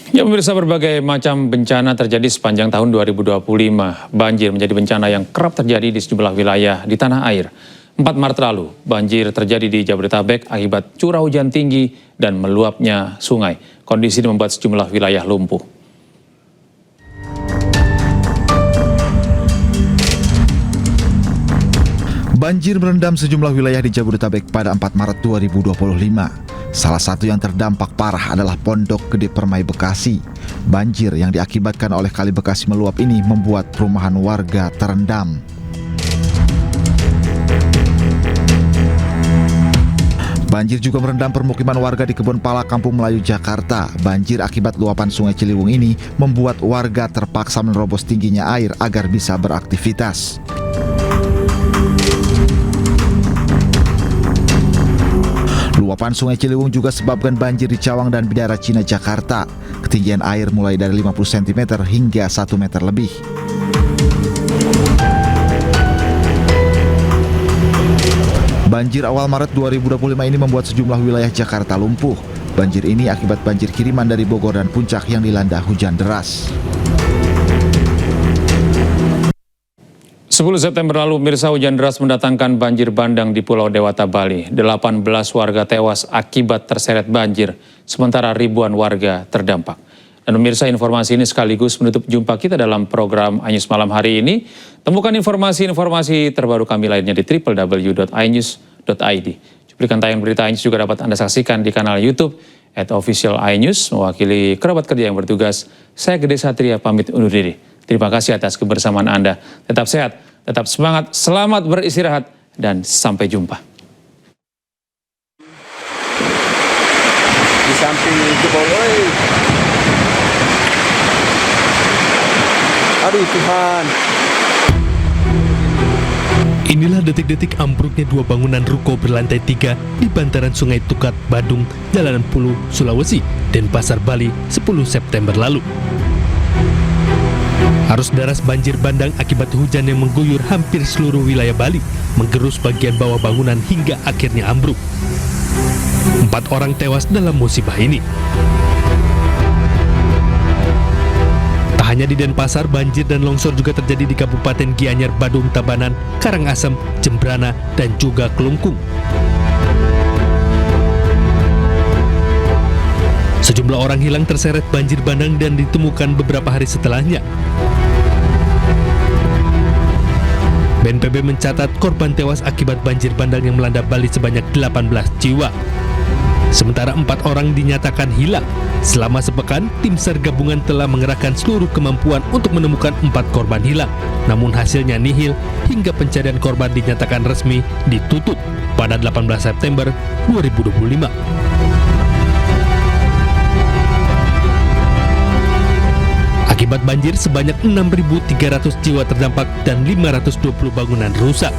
Ya pemirsa, berbagai macam bencana terjadi sepanjang tahun 2025. Banjir menjadi bencana yang kerap terjadi di sejumlah wilayah di tanah air. 4 Maret lalu, banjir terjadi di Jabodetabek akibat curah hujan tinggi dan meluapnya sungai. Kondisi ini membuat sejumlah wilayah lumpuh. Banjir merendam sejumlah wilayah di Jabodetabek pada 4 Maret 2025. Salah satu yang terdampak parah adalah Pondok Gede Permai, Bekasi. Banjir yang diakibatkan oleh Kali Bekasi meluap ini membuat perumahan warga terendam. Banjir juga merendam permukiman warga di Kebon Pala, Kampung Melayu, Jakarta. Banjir akibat luapan Sungai Ciliwung ini membuat warga terpaksa menerobos tingginya air agar bisa beraktivitas. Luapan Sungai Ciliwung juga sebabkan banjir di Cawang dan Bidara Cina, Jakarta. Ketinggian air mulai dari 50 cm hingga 1 meter lebih. Banjir awal Maret 2025 ini membuat sejumlah wilayah Jakarta lumpuh. Banjir ini akibat banjir kiriman dari Bogor dan Puncak yang dilanda hujan deras. 10 September lalu, pemirsa, hujan deras mendatangkan banjir bandang di Pulau Dewata, Bali. 18 warga tewas akibat terseret banjir, sementara ribuan warga terdampak. Dan pemirsa, informasi ini sekaligus menutup jumpa kita dalam program iNews malam hari ini. Temukan informasi-informasi terbaru kami lainnya di www.inews.id. Cuplikan tayangan berita iNews juga dapat Anda saksikan di kanal YouTube @official_iNews. Mewakili kerabat kerja yang bertugas, saya Gede Satria pamit undur diri. Terima kasih atas kebersamaan Anda. Tetap sehat, tetap semangat, selamat beristirahat, dan sampai jumpa. Di samping jebol, aduh Tuhan. Inilah detik-detik ambruknya dua bangunan ruko berlantai 3 di bantaran Sungai Tukat, Badung, Jalanan Pulu, Sulawesi, Denpasar, Bali, 10 September lalu. Arus deras banjir bandang akibat hujan yang mengguyur hampir seluruh wilayah Bali, menggerus bagian bawah bangunan hingga akhirnya ambruk. 4 orang tewas dalam musibah ini. Tak hanya di Denpasar, banjir dan longsor juga terjadi di Kabupaten Gianyar, Badung, Tabanan, Karangasem, Jembrana, dan juga Kelungkung. Sejumlah orang hilang terseret banjir bandang dan ditemukan beberapa hari setelahnya. BNPB mencatat korban tewas akibat banjir bandang yang melanda Bali sebanyak 18 jiwa. Sementara 4 orang dinyatakan hilang. Selama sepekan, tim SAR gabungan telah mengerahkan seluruh kemampuan untuk menemukan 4 korban hilang. Namun hasilnya nihil hingga pencarian korban dinyatakan resmi ditutup pada 18 September 2025. Akibat banjir, sebanyak 6.300 jiwa terdampak dan 520 bangunan rusak.